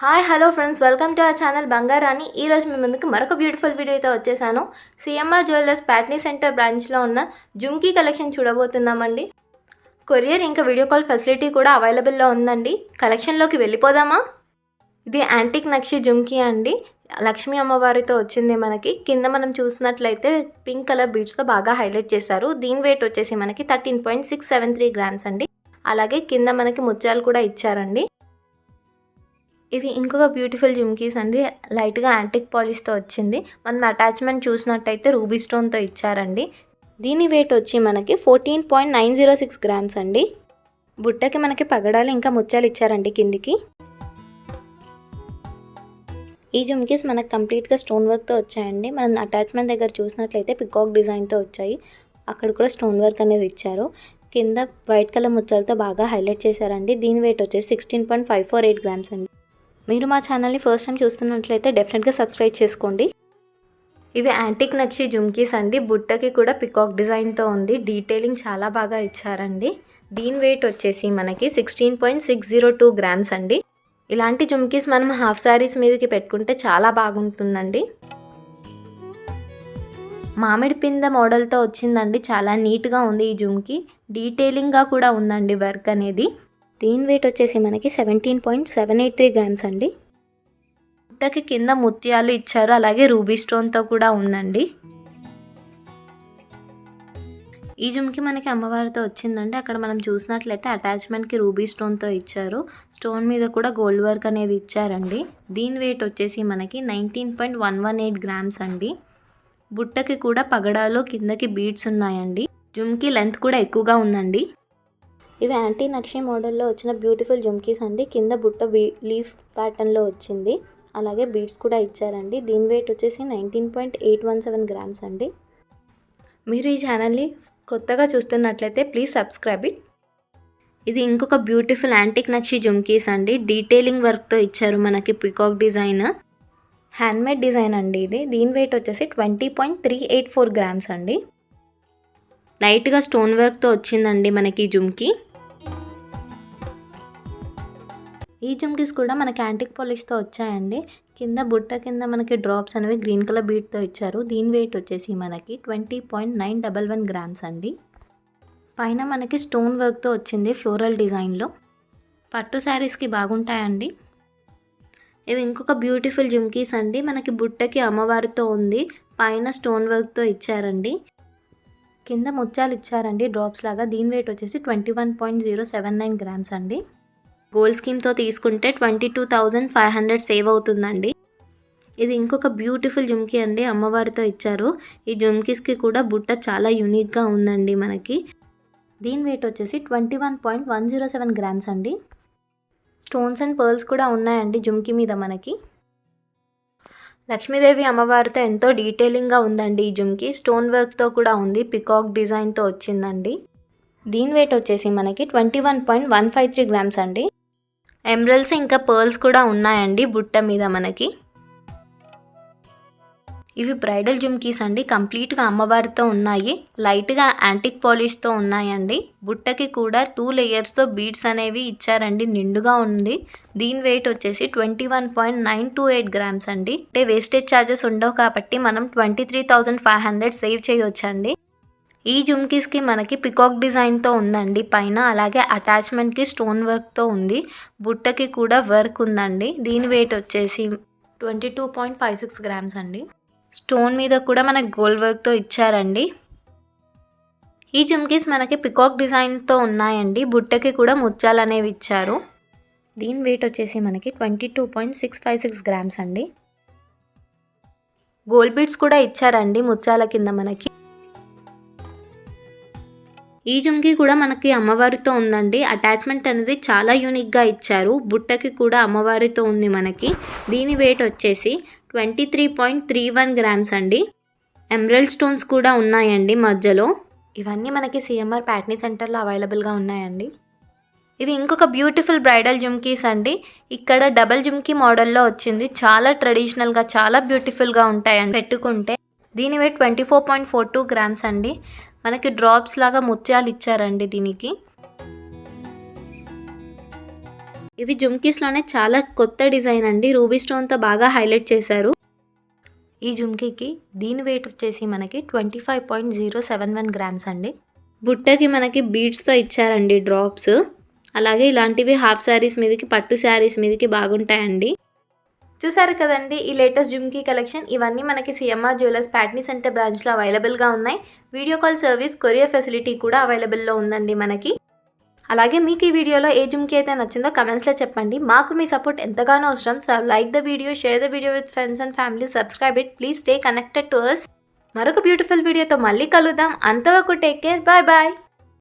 Hi hello friends, welcome to our channel Bangarani. ఈరోజు మీ ముందుకు మరొక బ్యూటిఫుల్ వీడియోతో వచ్చేసాను. సిఎంఆర్ జ్యువెలర్స్ ప్యాట్నీ సెంటర్ బ్రాంచ్లో ఉన్న జుమ్కీ కలెక్షన్ చూడబోతున్నామండి. కొరియర్ ఇంకా వీడియో కాల్ ఫెసిలిటీ కూడా అవైలబుల్లో ఉందండి. కలెక్షన్లోకి వెళ్ళిపోదామా? ఇది యాంటిక్ నక్షి జుమ్కీ అండి. లక్ష్మీ అమ్మవారితో వచ్చింది మనకి. కింద మనం చూసినట్లయితే పింక్ కలర్ బీడ్స్తో బాగా హైలైట్ చేశారు. దీని వెయిట్ వచ్చేసి మనకి 13.673 గ్రామ్స్ అండి. అలాగే కింద మనకి ముత్యాలు కూడా ఇచ్చారండి. ఇవి ఇంకొక బ్యూటిఫుల్ జుమ్కీస్ అండి. లైట్గా యాంటిక్ పాలిష్తో వచ్చింది. మనం అటాచ్మెంట్ చూసినట్టయితే రూబీ స్టోన్తో ఇచ్చారండి. దీని వెయిట్ వచ్చి మనకి 14.906 గ్రామ్స్ అండి. బుట్టకి మనకి పగడాలు ఇంకా ముత్యాలు ఇచ్చారండి కిందికి. ఈ జుమ్కీస్ మనకు కంప్లీట్గా స్టోన్ వర్క్తో వచ్చాయండి. మనం అటాచ్మెంట్ దగ్గర చూసినట్లయితే పికాక్ డిజైన్తో వచ్చాయి. అక్కడ కూడా స్టోన్ వర్క్ అనేది ఇచ్చారు. కింద వైట్ కలర్ ముత్యాలతో బాగా హైలైట్ చేశారండి. దీని వెయిట్ వచ్చేసి 16.548 గ్రామ్స్ అండి. మీరు మా ఛానల్ని ఫస్ట్ టైం చూస్తున్నట్లయితే డెఫినెట్గా సబ్స్క్రైబ్ చేసుకోండి. ఇవి యాంటిక్ నక్షి జుమ్కీస్ అండి. బుట్టకి కూడా పికాక్ డిజైన్తో ఉంది. డీటెయిలింగ్ చాలా బాగా ఇచ్చారండి. దీని వెయిట్ వచ్చేసి మనకి 16.602 గ్రామ్స్ అండి. ఇలాంటి జుమ్కీస్ మనం హాఫ్ శారీస్ మీదకి పెట్టుకుంటే చాలా బాగుంటుందండి. మామిడి పింద మోడల్తో వచ్చిందండి. చాలా నీట్గా ఉంది ఈ జుమ్కీ. డీటెయిలింగ్గా కూడా ఉందండి వర్క్ అనేది. దీని వెయిట్ వచ్చేసి మనకి 17.783 గ్రామ్స్ అండి. బుట్టకి కింద ముత్యాలు ఇచ్చారు. అలాగే రూబీ స్టోన్తో కూడా ఉందండి. ఈ జుమ్కి మనకి అమ్మవారితో వచ్చిందండి. అక్కడ మనం చూసినట్లయితే అటాచ్మెంట్కి రూబీ స్టోన్తో ఇచ్చారు. స్టోన్ మీద కూడా గోల్డ్ వర్క్ అనేది ఇచ్చారండి. దీని వెయిట్ వచ్చేసి మనకి 19.118 గ్రామ్స్ అండి. బుట్టకి కూడా పగడాలో కిందకి బీడ్స్ ఉన్నాయండి. జుమ్కి లెంత్ కూడా ఎక్కువగా ఉందండి. ఇవి యాంటీ నక్షి మోడల్లో వచ్చిన బ్యూటిఫుల్ జుమ్కీస్ అండి. కింద బుట్ట లీఫ్ ప్యాటర్న్లో వచ్చింది. అలాగే బీడ్స్ కూడా ఇచ్చారండి. దీని వెయిట్ వచ్చేసి 19.817 గ్రామ్స్ అండి. మీరు ఈ ఛానల్ని కొత్తగా చూస్తున్నట్లయితే ప్లీజ్ సబ్స్క్రైబ్ ఇట్. ఇది ఇంకొక బ్యూటిఫుల్ యాంటిక్ నక్షి జుమ్కీస్ అండి. డీటెయిలింగ్ వర్క్తో ఇచ్చారు మనకి పికాక్ డిజైన్. హ్యాండ్మేడ్ డిజైన్ అండి ఇది. దీని వెయిట్ వచ్చేసి 20.384 గ్రామ్స్ అండి. లైట్గా స్టోన్ వర్క్తో వచ్చిందండి మనకి జుమ్కీ. ఈ జుమ్కీస్ కూడా మనకి యాంటిక్ పాలిష్తో వచ్చాయండి. కింద బుట్ట కింద మనకి డ్రాప్స్ అనేవి గ్రీన్ కలర్ బీడ్తో ఇచ్చారు. దీని వెయిట్ వచ్చేసి మనకి 20.911 గ్రామ్స్ అండి. పైన మనకి స్టోన్ వర్క్తో వచ్చింది ఫ్లోరల్ డిజైన్లో. పట్టు శారీస్కి బాగుంటాయండి. ఇవి ఇంకొక బ్యూటిఫుల్ జుమ్కీస్ అండి. మనకి బుట్టకి అమ్మవారితో ఉంది. పైన స్టోన్ వర్క్తో ఇచ్చారండి. కింద ముత్యాలు ఇచ్చారండి డ్రాప్స్ లాగా. దీని వెయిట్ వచ్చేసి 21.079 గ్రామ్స్ అండి. గోల్డ్ స్కీమ్తో తీసుకుంటే 22,500 సేవ్ అవుతుందండి. ఇది ఇంకొక బ్యూటిఫుల్ జుమ్కీ అండి. అమ్మవారితో ఇచ్చారు. ఈ జుమ్కీస్కి కూడా బుట్ట చాలా యూనిక్గా ఉందండి మనకి. దీని వెయిట్ వచ్చేసి 21.107 గ్రామ్స్ అండి. స్టోన్స్ అండ్ పర్ల్స్ కూడా ఉన్నాయండి జుమ్కీ మీద మనకి. లక్ష్మీదేవి అమ్మవారితో ఎంతో డీటెయిలింగ్గా ఉందండి ఈ జుమ్కీ. స్టోన్ వర్క్తో కూడా ఉంది. పికాక్ డిజైన్తో వచ్చిందండి. దీని వెయిట్ వచ్చేసి మనకి 21.153 గ్రామ్స్ అండి. ఎమరల్డ్స్ ఇంకా పర్ల్స్ కూడా ఉన్నాయండి బుట్ట మీద మనకి. ఇవి బ్రైడల్ జుమ్కీస్ అండి. కంప్లీట్గా అమ్మవారితో ఉన్నాయి. లైట్గా యాంటిక్ పాలిష్తో ఉన్నాయండి. బుట్టకి కూడా 2 లేయర్స్తో బీడ్స్ అనేవి ఇచ్చారండి. నిండుగా ఉంది. దీని వెయిట్ వచ్చేసి 21.928 గ్రామ్స్ అండి. అంటే వేస్టేజ్ ఛార్జెస్ ఉండవు కాబట్టి మనం 23,500 సేవ్ చేయొచ్చండి. ఈ జుమ్కీస్కి మనకి పికాక్ డిజైన్తో ఉందండి పైన. అలాగే అటాచ్మెంట్కి స్టోన్ వర్క్తో ఉంది. బుట్టకి కూడా వర్క్ ఉందండి. దీని వెయిట్ వచ్చేసి 22.56 గ్రామ్స్ అండి. స్టోన్ మీద కూడా మనకి గోల్డ్ వర్క్తో ఇచ్చారండి. ఈ జుమ్కీస్ మనకి పికాక్ డిజైన్తో ఉన్నాయండి. బుట్టకి కూడా ముత్యాలు అనేవి ఇచ్చారు. దీని వెయిట్ వచ్చేసి మనకి 22.656 గ్రామ్స్ అండి. గోల్డ్ బీడ్స్ కూడా ఇచ్చారండి ముత్యాల కింద మనకి. ఈ జుమ్కీ కూడా మనకి అమ్మవారితో ఉందండి. అటాచ్మెంట్ అనేది చాలా యూనిక్గా ఇచ్చారు. బుట్టకి కూడా అమ్మవారితో ఉంది మనకి. దీని వెయిట్ వచ్చేసి 23.31 గ్రామ్స్ అండి. ఎమరల్డ్ స్టోన్స్ కూడా ఉన్నాయండి మధ్యలో. ఇవన్నీ మనకి సిఎంఆర్ ప్యాట్నీ సెంటర్లో అవైలబుల్గా ఉన్నాయండి. ఇవి ఇంకొక బ్యూటిఫుల్ బ్రైడల్ జుమ్కీస్ అండి. ఇక్కడ డబల్ జుమ్కీ మోడల్లో వచ్చింది. చాలా ట్రెడిషనల్గా చాలా బ్యూటిఫుల్గా ఉంటాయండి పెట్టుకుంటే. దీని వెయిట్ 24.42 గ్రామ్స్ అండి. మనకి డ్రాప్స్ లాగా ముత్యాలు ఇచ్చారండి దీనికి. ఇవి జుమ్కీస్లోనే చాలా కొత్త డిజైన్ అండి. రూబీ స్టోన్తో బాగా హైలైట్ చేశారు. ఈ జుమ్కీకి దీని వెయిట్ వచ్చేసి మనకి 25.071 గ్రామ్స్ అండి. బుట్టకి మనకి బీడ్స్తో ఇచ్చారండి డ్రాప్స్. అలాగే ఇలాంటివి హాఫ్ శారీస్ మీదకి, పట్టు శారీస్ మీదకి బాగుంటాయండి. చూసారు కదండి ఈ లేటెస్ట్ జుమ్కీ కలెక్షన్. ఇవన్నీ మనకి సిఎంఆర్ జ్యువెలర్స్ ప్యాట్నీ సెంటర్ బ్రాంచ్లో అవైలబుల్గా ఉన్నాయి. Video call service, courier facility కూడా అవైలబుల్లో ఉందండి మనకి. అలాగే మీకు ఈ వీడియోలో ఏ జుమ్కీ అయితే నచ్చిందో కమెంట్స్లో చెప్పండి. మాకు మీ సపోర్ట్ ఎంతగానో అవసరం. So like the video, share the video with friends and family, subscribe it. Please stay connected to us. మరొక బ్యూటిఫుల్ వీడియోతో మళ్ళీ కలుద్దాం. అంతవరకు టేక్ కేర్. Bye bye.